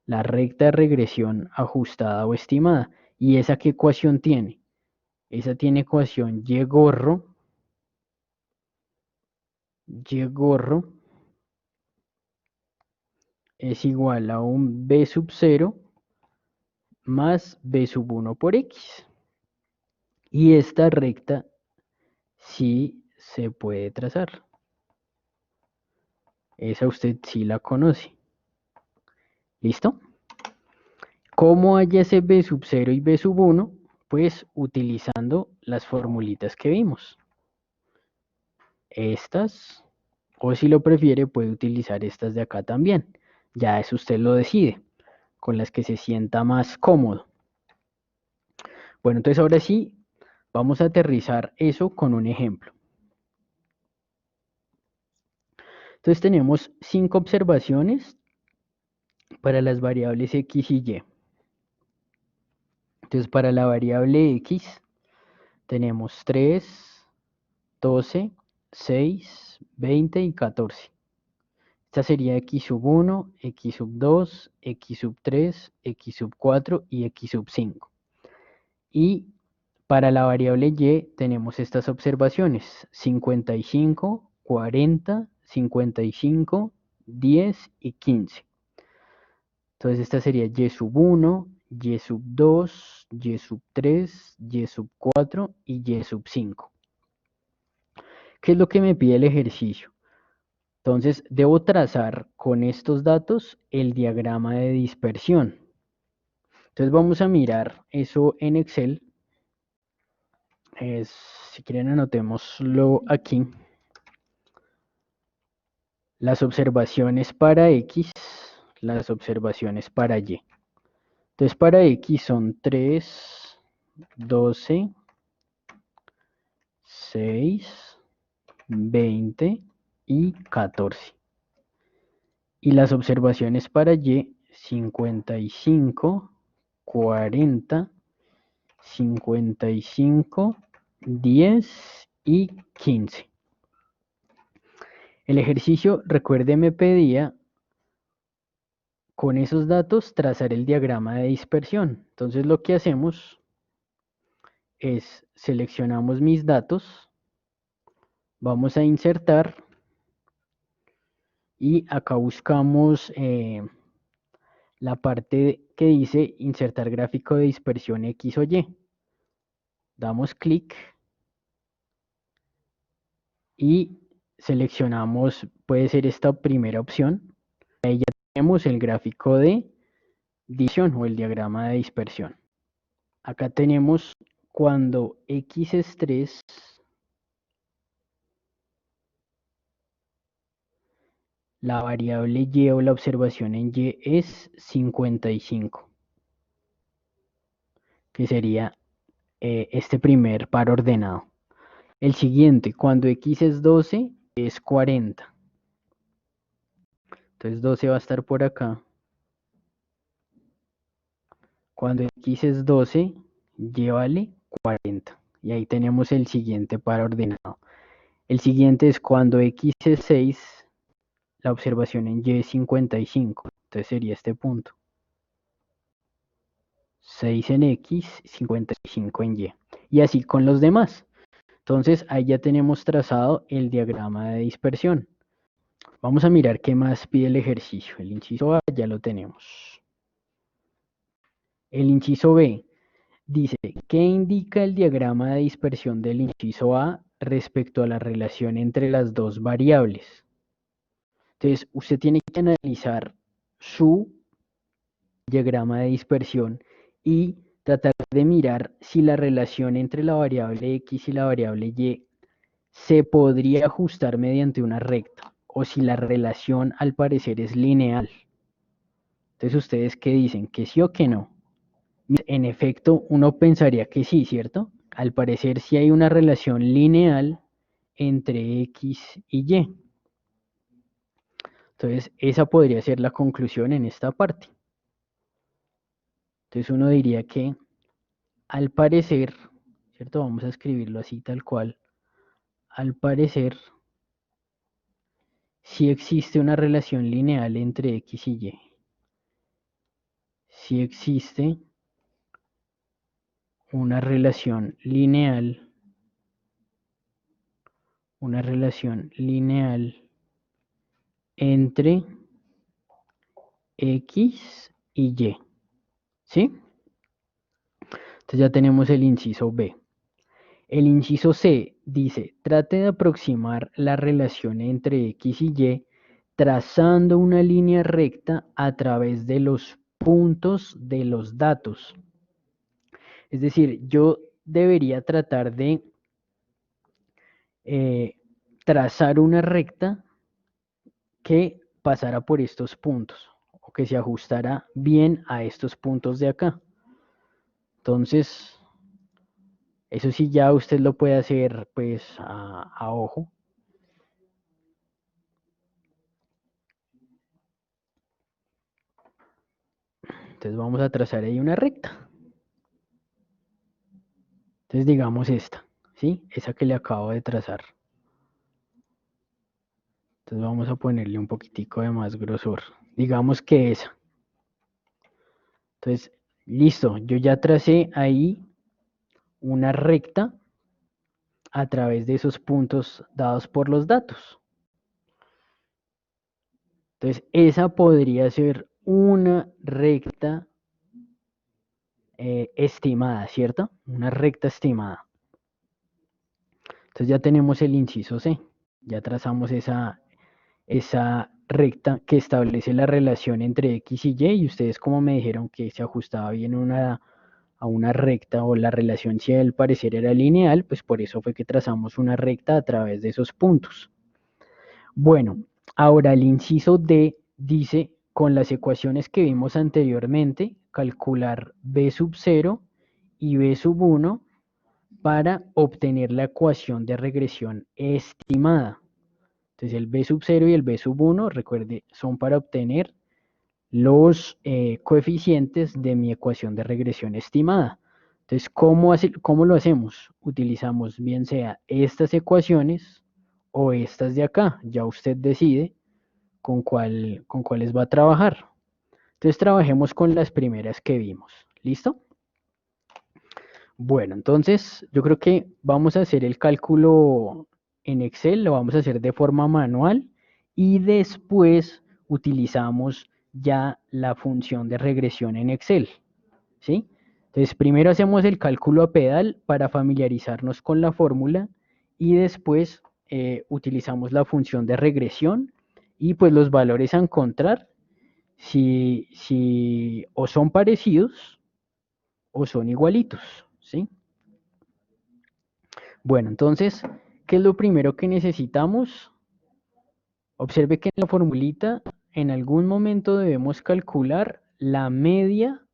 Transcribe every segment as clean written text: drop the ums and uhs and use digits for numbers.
la recta de regresión ajustada o estimada. ¿Y esa qué ecuación tiene? Esa tiene ecuación y gorro es igual a un b sub 0 más b sub 1 por x. Y esta recta sí se puede trazar. Esa usted sí la conoce. ¿Listo? ¿Cómo haya ese b sub 0 y b sub 1? Pues utilizando las formulitas que vimos. Estas, o si lo prefiere, puede utilizar estas de acá también. Ya eso usted lo decide, con las que se sienta más cómodo. Bueno, entonces ahora sí, vamos a aterrizar eso con un ejemplo. Entonces tenemos 5 observaciones para las variables x y y. Entonces para la variable x tenemos 3, 12, 6, 20 y 14. Esta sería x sub 1, x sub 2, x sub 3, x sub 4 y x sub 5. Y para la variable y tenemos estas observaciones: 55, 40, 55, 10 y 15. Entonces esta sería y sub 1, y sub 2, y sub 3, y sub 4 y y sub 5. ¿Qué es lo que me pide el ejercicio? Entonces debo trazar con estos datos el diagrama de dispersión. Entonces vamos a mirar eso en Excel. Si quieren anotémoslo aquí. Las observaciones para X, las observaciones para Y. Entonces para X son 3, 12, 6, 20 y 14. Y las observaciones para Y, 55, 40, 55, 10 y 15. El ejercicio, recuerde, me pedía con esos datos trazar el diagrama de dispersión. Entonces lo que hacemos es seleccionamos mis datos, vamos a insertar y acá buscamos la parte que dice insertar gráfico de dispersión X o Y. Damos clic y seleccionamos, puede ser esta primera opción. Ahí ya tenemos el gráfico de dispersión o el diagrama de dispersión. Acá tenemos cuando X es 3, la variable Y o la observación en Y es 55, que sería este primer par ordenado. El siguiente, cuando X es 12, es 40. Entonces 12 va a estar por acá. Cuando X es 12, Y vale 40. Y ahí tenemos el siguiente par ordenado. El siguiente es cuando X es 6, la observación en Y es 55. Entonces sería este punto. 6 en X, 55 en Y. Y así con los demás. Entonces ahí ya tenemos trazado el diagrama de dispersión. Vamos a mirar qué más pide el ejercicio. El inciso A ya lo tenemos. El inciso B dice, ¿qué indica el diagrama de dispersión del inciso A respecto a la relación entre las dos variables? Entonces usted tiene que analizar su diagrama de dispersión y tratar de mirar si la relación entre la variable X y la variable Y se podría ajustar mediante una recta o si la relación al parecer es lineal. Entonces, ¿ustedes qué dicen? ¿Que sí o que no? En efecto, uno pensaría que sí, ¿cierto? Al parecer sí hay una relación lineal entre X y Y. Entonces, esa podría ser la conclusión en esta parte. Entonces, uno diría que al parecer, ¿cierto? Vamos a escribirlo así tal cual. Al parecer, sí existe una relación lineal entre X y Y. si existe una relación lineal entre X y Y, ¿sí? Entonces ya tenemos el inciso B. El inciso C dice, trate de aproximar la relación entre X y Y trazando una línea recta a través de los puntos de los datos. Es decir, yo debería tratar de trazar una recta que pasara por estos puntos o que se ajustara bien a estos puntos de acá. Entonces, eso sí ya usted lo puede hacer pues a ojo. Entonces vamos a trazar ahí una recta. Entonces digamos esta, ¿sí? Esa que le acabo de trazar. Entonces vamos a ponerle un poquitico de más grosor. Digamos que esa. Entonces, listo, yo ya tracé ahí una recta a través de esos puntos dados por los datos. Entonces, esa podría ser una recta estimada, ¿cierto? Una recta estimada. Entonces ya tenemos el inciso C. Ya trazamos esa recta que establece la relación entre X y Y, y ustedes como me dijeron que se ajustaba bien a una recta o la relación si al parecer era lineal, pues por eso fue que trazamos una recta a través de esos puntos. Bueno, ahora el inciso D dice, con las ecuaciones que vimos anteriormente, calcular B sub 0 y B sub 1 para obtener la ecuación de regresión estimada. Entonces el B sub 0 y el B sub 1, recuerde, son para obtener los coeficientes de mi ecuación de regresión estimada. Entonces, ¿cómo lo hacemos? Utilizamos bien sea estas ecuaciones o estas de acá. Ya usted decide con cuáles va a trabajar. Entonces, trabajemos con las primeras que vimos. ¿Listo? Bueno, entonces yo creo que vamos a hacer el cálculo en Excel, lo vamos a hacer de forma manual y después utilizamos ya la función de regresión en Excel, ¿sí? Entonces primero hacemos el cálculo a pedal para familiarizarnos con la fórmula y después utilizamos la función de regresión y pues los valores a encontrar si o son parecidos o son igualitos, ¿sí? Bueno, entonces, ¿qué es lo primero que necesitamos? Observe que en la formulita en algún momento debemos calcular la media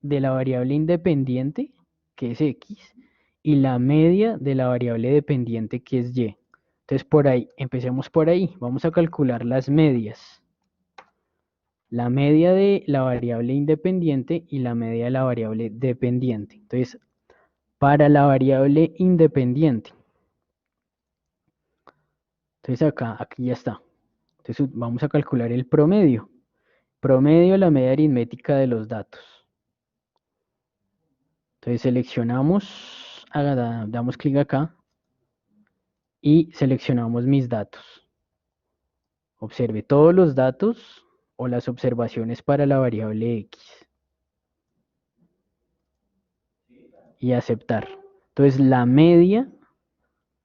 de la variable independiente, que es X, y la media de la variable dependiente, que es Y. Entonces, por ahí, empecemos por ahí. Vamos a calcular las medias. La media de la variable independiente y la media de la variable dependiente. Entonces, para la variable independiente, entonces aquí ya está. Entonces vamos a calcular el promedio. Promedio, la media aritmética de los datos. Entonces seleccionamos, damos clic acá y seleccionamos mis datos. Observe todos los datos o las observaciones para la variable X. Y aceptar. Entonces la media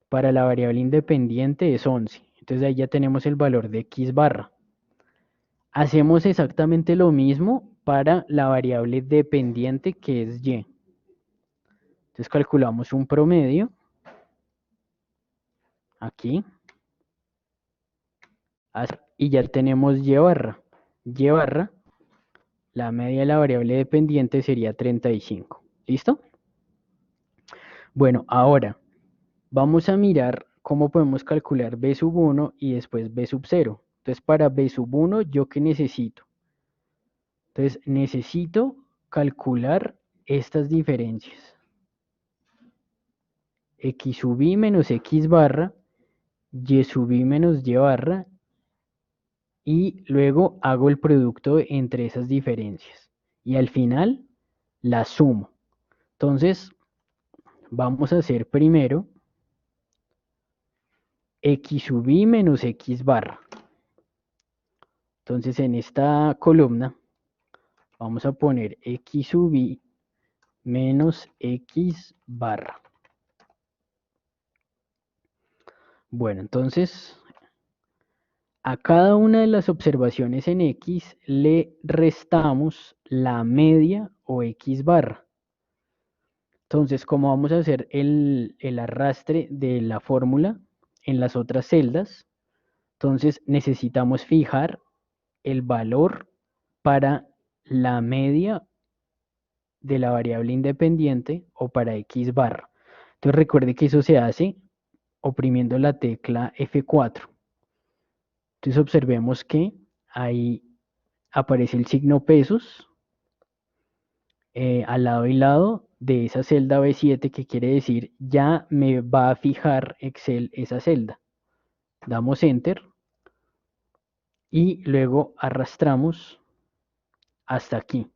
para la variable independiente es 11. Entonces ahí ya tenemos el valor de X barra. Hacemos exactamente lo mismo para la variable dependiente, que es Y. Entonces calculamos un promedio aquí y ya tenemos Y barra. Y barra, la media de la variable dependiente sería 35. ¿Listo? Bueno, ahora vamos a mirar cómo podemos calcular B sub 1 y después B sub 0. Entonces para B sub 1, ¿yo qué necesito? Entonces necesito calcular estas diferencias. X sub I menos X barra, Y sub I menos Y barra, y luego hago el producto entre esas diferencias. y al final la sumo. Entonces, vamos a hacer primero x sub i menos x barra. Entonces, en esta columna vamos a poner x sub i menos x barra. Bueno, entonces a cada una de las observaciones en x le restamos la media o x barra. Entonces, como vamos a hacer el arrastre de la fórmula en las otras celdas, entonces necesitamos fijar el valor para la media de la variable independiente o para x barra. Entonces recuerde que eso se hace oprimiendo la tecla F4. Entonces observemos que ahí aparece el signo pesos al lado y lado de esa celda B7, que quiere decir ya me va a fijar Excel esa celda. Damos Enter y luego arrastramos hasta aquí,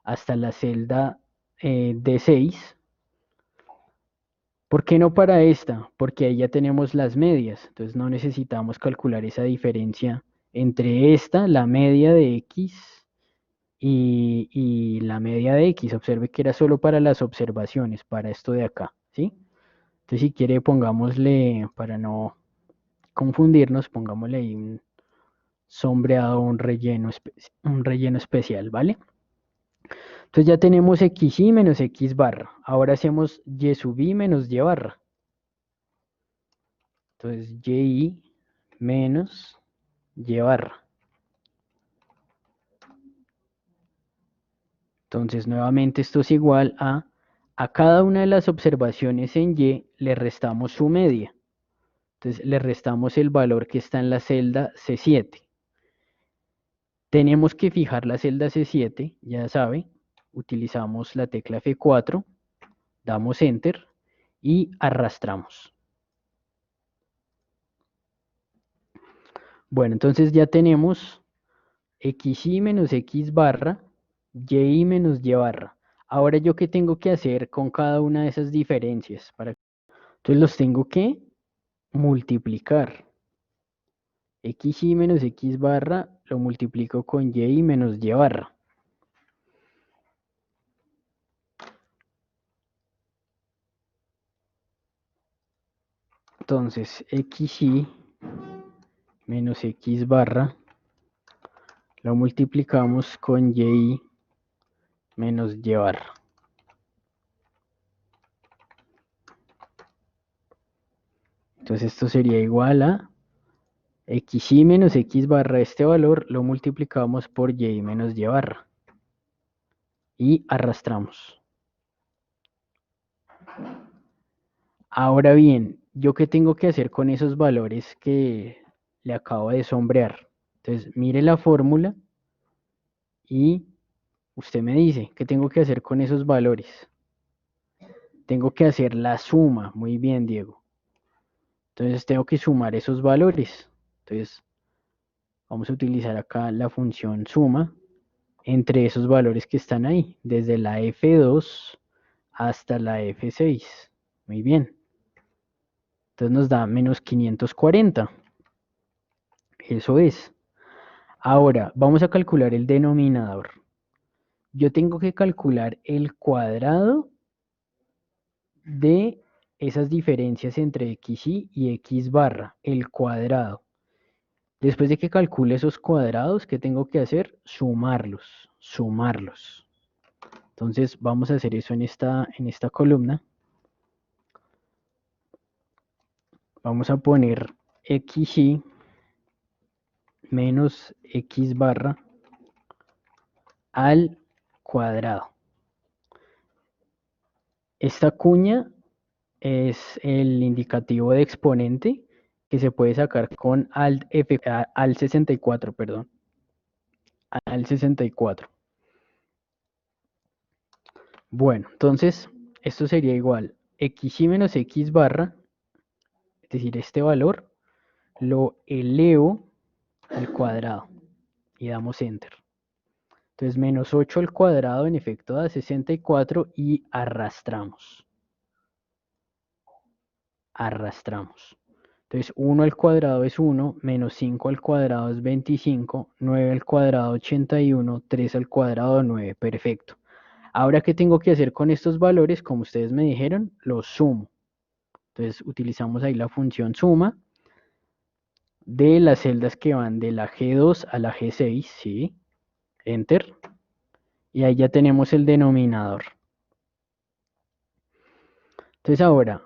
hasta la celda D6. ¿Por qué no para esta? Porque ahí ya tenemos las medias, entonces no necesitamos calcular esa diferencia entre esta, la media de X, y la media de X. Observe que era solo para las observaciones, para esto de acá, ¿sí? Entonces si quiere pongámosle, para no confundirnos, pongámosle ahí un sombreado, un relleno especial, ¿vale? Entonces ya tenemos xy menos x barra. Ahora hacemos y sub i menos y barra. Entonces y menos y barra. Entonces nuevamente esto es igual a cada una de las observaciones en y le restamos su media. Entonces le restamos el valor que está en la celda C7. Tenemos que fijar la celda C7, ya sabe, utilizamos la tecla F4, damos Enter y arrastramos. Bueno, entonces ya tenemos xy menos x barra, y menos y barra. Ahora yo qué tengo que hacer con cada una de esas diferencias. Entonces los tengo que multiplicar. Xy menos x barra lo multiplico con y menos y barra. Entonces xy menos x barra lo multiplicamos con y menos y barra. Entonces esto sería igual a xy menos x barra, este valor lo multiplicamos por y menos y barra. Y arrastramos. Ahora bien, ¿yo qué tengo que hacer con esos valores que le acabo de sombrear? Entonces, mire la fórmula y usted me dice, ¿qué tengo que hacer con esos valores? Tengo que hacer la suma. Muy bien, Diego. Entonces, tengo que sumar esos valores. Entonces, vamos a utilizar acá la función suma entre esos valores que están ahí, desde la F2 hasta la F6. Muy bien. Entonces nos da menos 540. Eso es. Ahora, vamos a calcular el denominador. Yo tengo que calcular el cuadrado de esas diferencias entre xy y x barra, el cuadrado. Después de que calcule esos cuadrados, ¿qué tengo que hacer? Sumarlos, sumarlos. Entonces vamos a hacer eso en esta columna. Vamos a poner xy menos x barra al cuadrado. Esta cuña es el indicativo de exponente que se puede sacar con Alt F, al 64, perdón, al 64. Bueno, entonces esto sería igual xy menos x barra, es decir, este valor lo elevo al cuadrado y damos Enter. Entonces menos 8 al cuadrado en efecto da 64 y arrastramos. Arrastramos. Entonces 1 al cuadrado es 1, menos 5 al cuadrado es 25, 9 al cuadrado 81, 3 al cuadrado 9. Perfecto. Ahora, ¿qué tengo que hacer con estos valores? Como ustedes me dijeron, los sumo. Entonces utilizamos ahí la función suma de las celdas que van de la G2 a la G6, ¿sí? Enter. Y ahí ya tenemos el denominador. Entonces ahora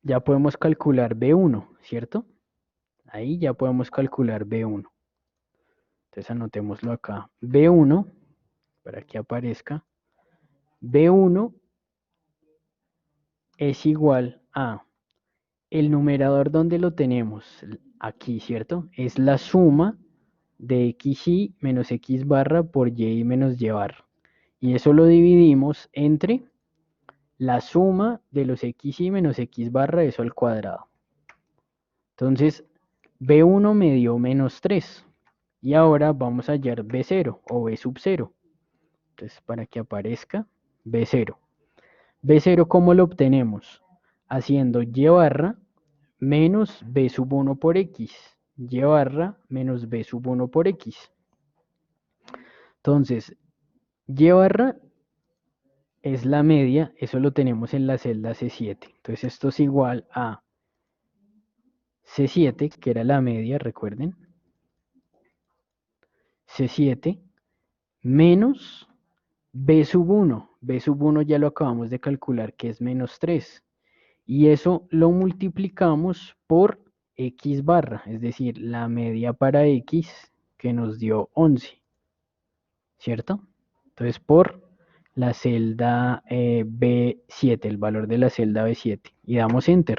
ya podemos calcular B1, ¿cierto? Ahí ya podemos calcular B1. Entonces anotémoslo acá. B1, para que aparezca. B1 es igual a el numerador donde lo tenemos, aquí, ¿cierto? Es la suma de xy menos x barra por y menos y barra. Y eso lo dividimos entre la suma de los xy menos x barra, eso al cuadrado. Entonces, B1 me dio menos 3. Y ahora vamos a hallar B0 o B sub 0. Entonces, para que aparezca B0. B0, ¿cómo lo obtenemos? Haciendo y barra menos B sub 1 por x. Y barra menos B sub 1 por x. Entonces, y barra es la media, eso lo tenemos en la celda C7. Entonces esto es igual a C7, que era la media, recuerden. C7 menos B sub 1. B sub 1 ya lo acabamos de calcular, que es menos 3. Y eso lo multiplicamos por x barra, es decir, la media para x, que nos dio 11. ¿Cierto? Entonces por la celda B7, el valor de la celda B7, y damos Enter.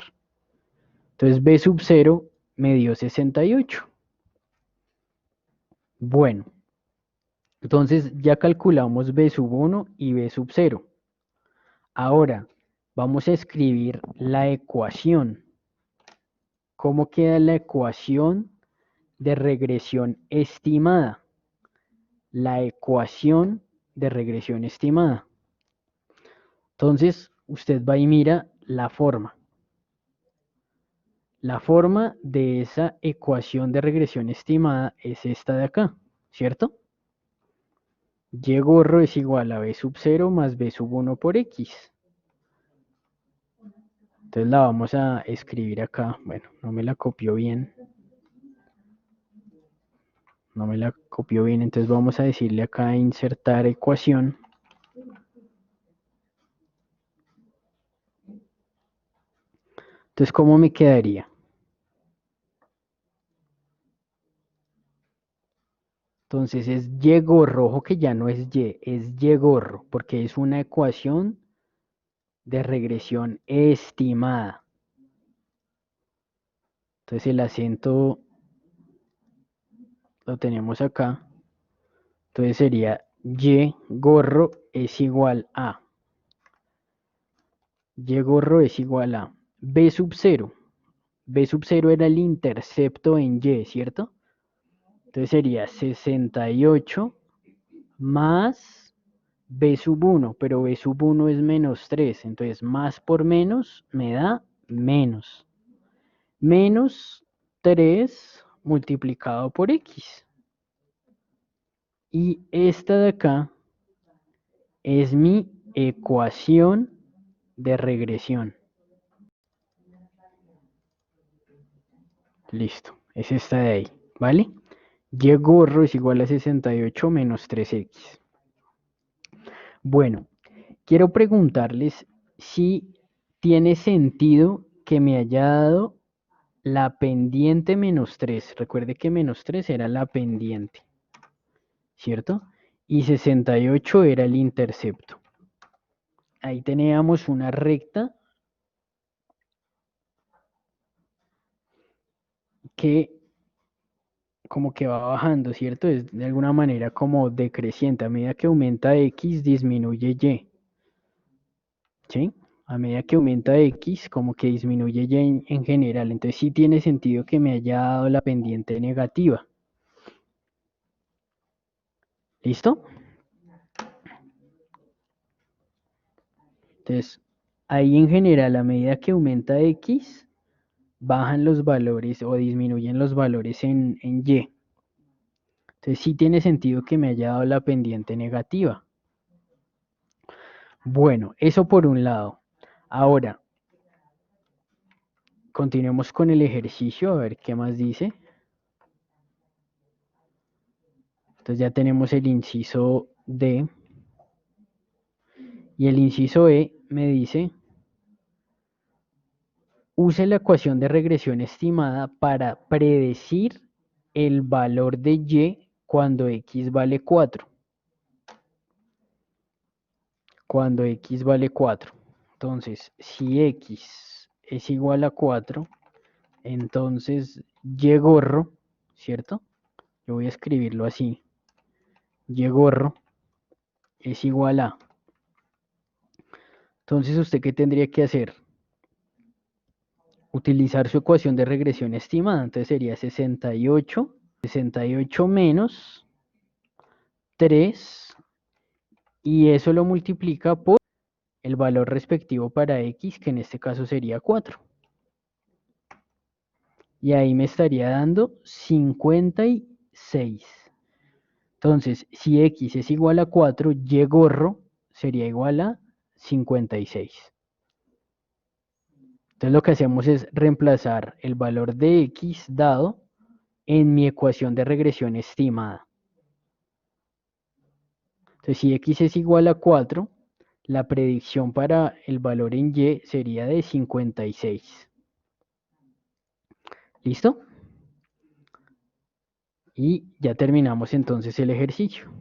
Entonces B sub 0 me dio 68. Bueno, entonces ya calculamos B sub 1 y B sub 0. Ahora vamos a escribir la ecuación. ¿Cómo queda la ecuación de regresión estimada? La ecuación de regresión estimada. Entonces, usted va y mira la forma. La forma de esa ecuación de regresión estimada es esta de acá, ¿cierto? Y gorro es igual a B sub 0 más B sub 1 por X. Entonces la vamos a escribir acá. Bueno, no me la copió bien. No me la copió bien, entonces vamos a decirle acá insertar ecuación. Entonces, ¿cómo me quedaría? Entonces es Y gorro, que ya no es Y, es Y gorro, porque es una ecuación de regresión estimada. Entonces el acento lo tenemos acá. Entonces sería Y gorro es igual a. Y gorro es igual a B sub 0. B sub 0 era el intercepto en Y, ¿cierto? Entonces sería 68 más B sub 1, pero B sub 1 es menos 3. Entonces más por menos me da menos. Menos 3 multiplicado por X. Y esta de acá es mi ecuación de regresión. Listo, es esta de ahí, ¿vale? Y gorro es igual a 68 menos 3X. Bueno, quiero preguntarles si tiene sentido que me haya dado la pendiente menos 3. Recuerde que menos 3 era la pendiente, ¿cierto? Y 68 era el intercepto. Ahí teníamos una recta que como que va bajando, ¿cierto? Es de alguna manera como decreciente. A medida que aumenta X, disminuye Y. ¿Sí? A medida que aumenta X, como que disminuye Y en general. Entonces sí tiene sentido que me haya dado la pendiente negativa. ¿Listo? Entonces, ahí en general, a medida que aumenta X, bajan los valores o disminuyen los valores en Y. Entonces, sí tiene sentido que me haya dado la pendiente negativa. Bueno, eso por un lado. Ahora, continuemos con el ejercicio, a ver qué más dice. Entonces ya tenemos el inciso D. Y el inciso E me dice, use la ecuación de regresión estimada para predecir el valor de Y cuando X vale 4. Cuando X vale 4. Entonces, si X es igual a 4, entonces Y gorro, ¿cierto? Yo voy a escribirlo así. Y gorro es igual a. Entonces, ¿usted qué tendría que hacer? Utilizar su ecuación de regresión estimada. Entonces sería 68 menos 3, y eso lo multiplica por el valor respectivo para X, que en este caso sería 4. Y ahí me estaría dando 56. Entonces, si X es igual a 4, Y gorro sería igual a 56. Entonces lo que hacemos es reemplazar el valor de X dado en mi ecuación de regresión estimada. Entonces, si X es igual a 4, la predicción para el valor en Y sería de 56. ¿Listo? Y ya terminamos entonces el ejercicio.